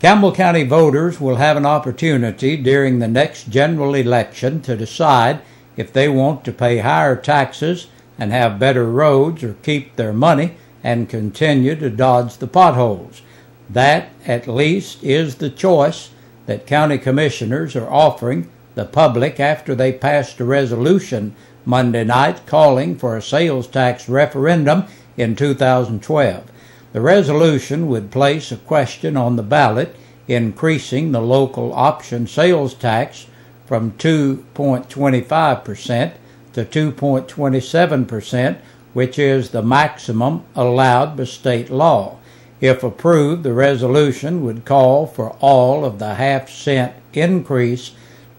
Campbell County voters will have an opportunity during the next general election to decide if they want to pay higher taxes and have better roads, or keep their money and continue to dodge the potholes. That, at least, is the choice that county commissioners are offering the public after they passed a resolution Monday night calling for a sales tax referendum in 2012. The resolution would place a question on the ballot increasing the local option sales tax from 2.25% to 2.27%, which is the maximum allowed by state law. If approved, the resolution would call for all of the half-cent increase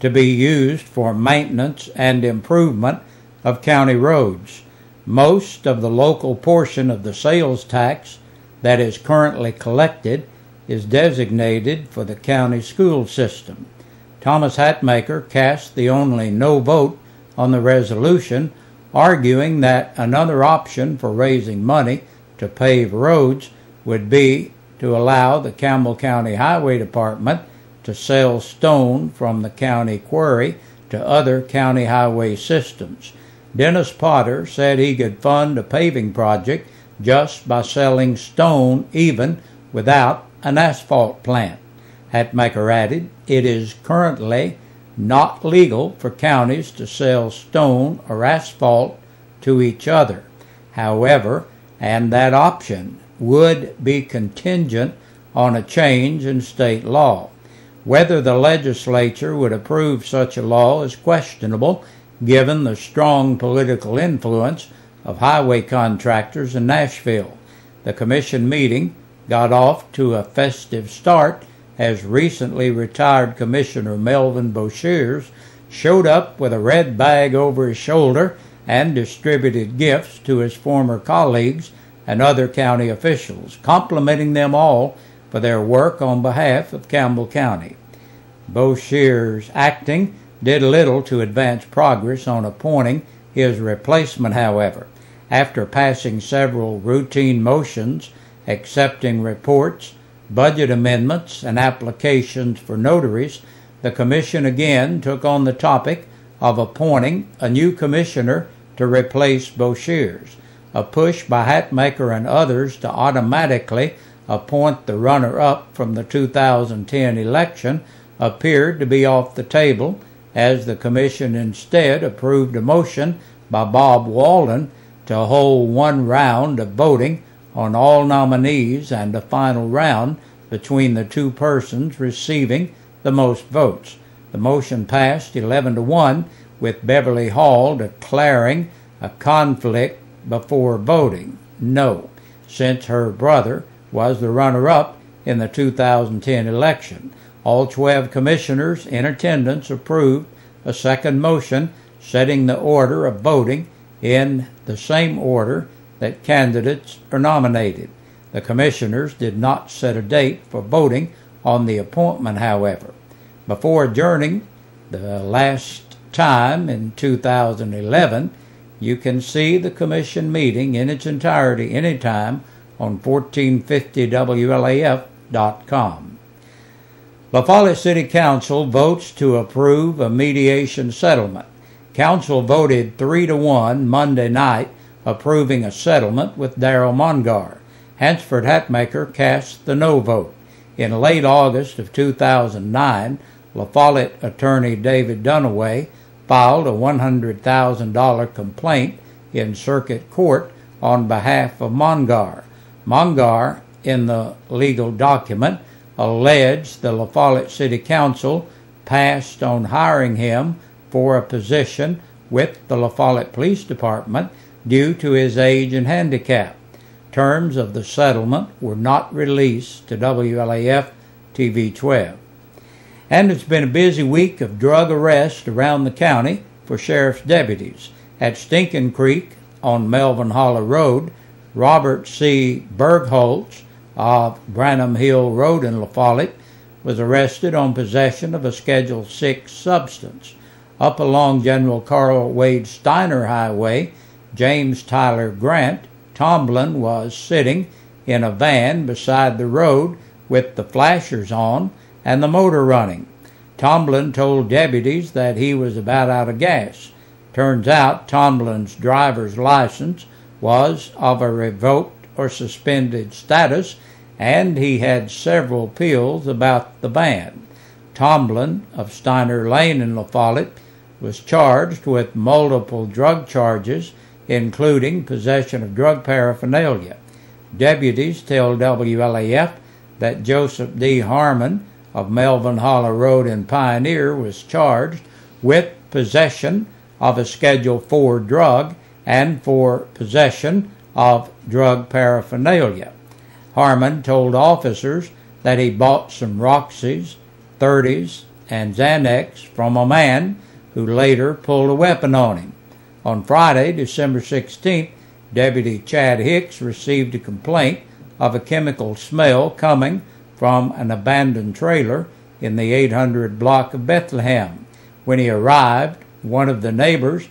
to be used for maintenance and improvement of county roads. Most of the local portion of the sales tax that is currently collected is designated for the county school system. Thomas Hatmaker cast the only no vote on the resolution, arguing that another option for raising money to pave roads would be to allow the Campbell County Highway Department to sell stone from the county quarry to other county highway systems. Dennis Potter said he could fund a paving project just by selling stone, even without an asphalt plant. Hatmaker added, it is currently not legal for counties to sell stone or asphalt to each other. However, and that option would be contingent on a change in state law. Whether the legislature would approve such a law is questionable, given the strong political influence of highway contractors in Nashville. The commission meeting got off to a festive start as recently retired Commissioner Melvin Boshears showed up with a red bag over his shoulder and distributed gifts to his former colleagues and other county officials, complimenting them all for their work on behalf of Campbell County. Boshears' acting did little to advance progress on appointing his replacement, however. After passing several routine motions accepting reports, budget amendments, and applications for notaries, the commission again took on the topic of appointing a new commissioner to replace Boshears. A push by Hatmaker and others to automatically appoint the runner-up from the 2010 election appeared to be off the table, as the commission instead approved a motion by Bob Walden to hold one round of voting on all nominees and a final round between the two persons receiving the most votes. The motion passed 11-1, with Beverly Hall declaring a conflict before voting no, since her brother was the runner-up in the 2010 election. All 12 commissioners in attendance approved a second motion setting the order of voting in the same order that candidates are nominated. The commissioners did not set a date for voting on the appointment, however. Before adjourning the last time in 2011, you can see the commission meeting in its entirety anytime on 1450WLAF.com. La Follette City Council votes to approve a mediation settlement. Council voted 3-1 Monday night, approving a settlement with Darrell Mongar. Hansford Hatmaker cast the no vote. In late August of 2009, La Follette attorney David Dunaway filed a $100,000 complaint in circuit court on behalf of Mongar. Mongar, in the legal document, alleged the La Follette City Council passed on hiring him for a position with the La Follette Police Department due to his age and handicap. Terms of the settlement were not released to WLAF TV 12. And it's been a busy week of drug arrests around the county for sheriff's deputies. At Stinking Creek on Melvin Hollow Road, Robert C. Bergholz of Branham Hill Road in La Follette was arrested on possession of a Schedule 6 substance. Up along General Carl Wade Steiner Highway, James Tyler Grant Tomlin was sitting in a van beside the road with the flashers on and the motor running. Tomlin told deputies that he was about out of gas. Turns out Tomlin's driver's license was of a revoked or suspended status, and he had several pills about the ban. Tomlin of Steiner Lane in La Follette was charged with multiple drug charges, including possession of drug paraphernalia. Deputies tell WLAF that Joseph D. Harmon of Melvin Hollow Road in Pioneer was charged with possession of a Schedule IV drug and for possession of drug paraphernalia. Harmon told officers that he bought some Roxys, 30s, and Xanax from a man who later pulled a weapon on him. On Friday, December 16th, Deputy Chad Hicks received a complaint of a chemical smell coming from an abandoned trailer in the 800 block of Bethlehem. When he arrived, one of the neighbors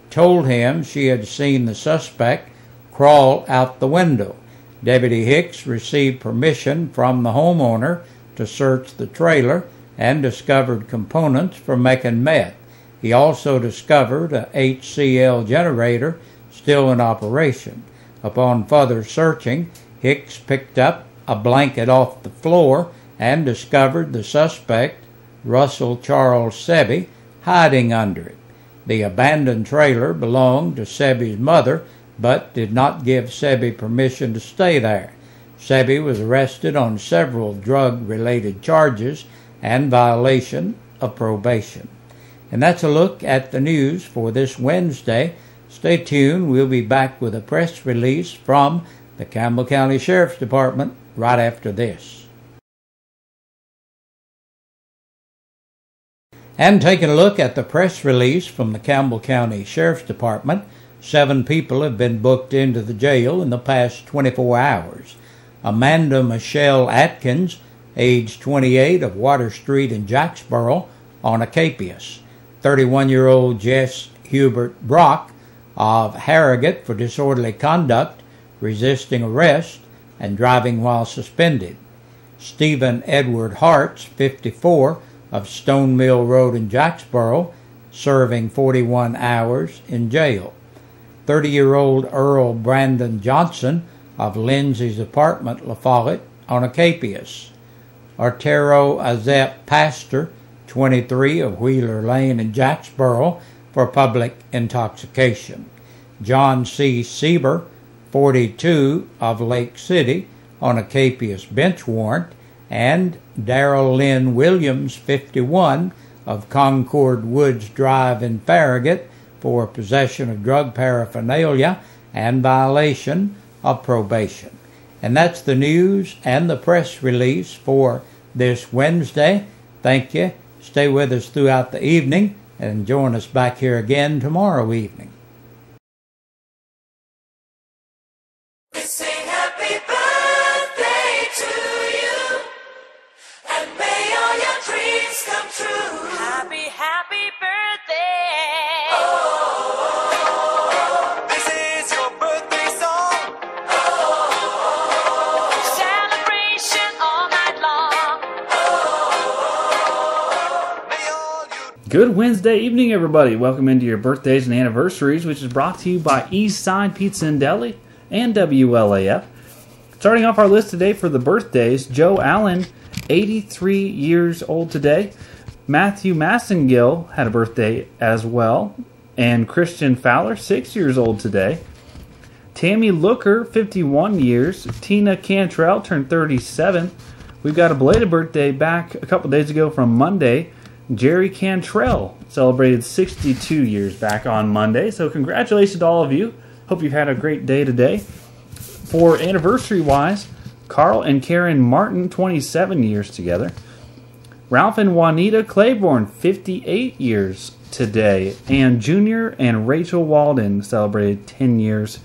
told him she had seen the suspect crawl out the window. Deputy Hicks received permission from the homeowner to search the trailer and discovered components for making meth. He also discovered a HCl generator still in operation. Upon further searching, Hicks picked up a blanket off the floor and discovered the suspect, Russell Charles Sebi, hiding under it. The abandoned trailer belonged to Sebi's mother, but did not give Sebi permission to stay there. Sebi was arrested on several drug-related charges and violation of probation. And that's a look at the news for this Wednesday. Stay tuned. We'll be back with a press release from the Campbell County Sheriff's Department right after this. And taking a look at the press release from the Campbell County Sheriff's Department, 7 people have been booked into the jail in the past 24 hours. Amanda Michelle Atkins, age 28, of Water Street in Jacksboro, on a capias. 31-year-old Jess Hubert Brock of Harrogate for disorderly conduct, resisting arrest, and driving while suspended. Stephen Edward Hartz, 54, of Stone Mill Road in Jacksboro, serving 41 hours in jail. 30-year-old Earl Brandon Johnson of Lindsay's Apartment, La Follette, on a capias. Arturo Azep Pastor, 23, of Wheeler Lane in Jacksboro, for public intoxication. John C. Sieber, 42, of Lake City, on a capias bench warrant, and Darrell Lynn Williams, 51, of Concord Woods Drive in Farragut, for possession of drug paraphernalia and violation of probation. And that's the news and the press release for this Wednesday. Thank you. Stay with us throughout the evening and join us back here again tomorrow evening. We sing happy birthday to you, and may all your dreams come true. Happy, happy birthday. Oh, this is your birthday song. Oh, celebration all night long. Oh, may all you... Good Wednesday evening, everybody. Welcome into your birthdays and anniversaries, which is brought to you by East Side Pizza and Deli and WLAF. Starting off our list today for the birthdays, Joe Allen, 83 years old today. Matthew Massengill had a birthday as well. And Christian Fowler, 6 years old today. Tammy Looker, 51 years. Tina Cantrell turned 37. We've got a belated birthday back a couple days ago from Monday. Jerry Cantrell celebrated 62 years back on Monday. So congratulations to all of you. Hope you've had a great day today. For anniversary-wise, Carl and Karen Martin, 27 years together. Ralph and Juanita Claiborne, 58 years today. And Junior and Rachel Walden celebrated 10 years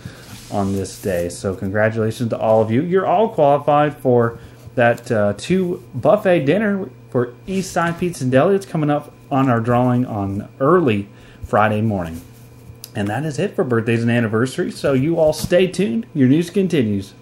on this day. So congratulations to all of you. You're all qualified for that 2 buffet dinner for East Side Pizza and Deli. It's coming up on our drawing on early Friday morning. And that is it for birthdays and anniversaries. So you all stay tuned. Your news continues.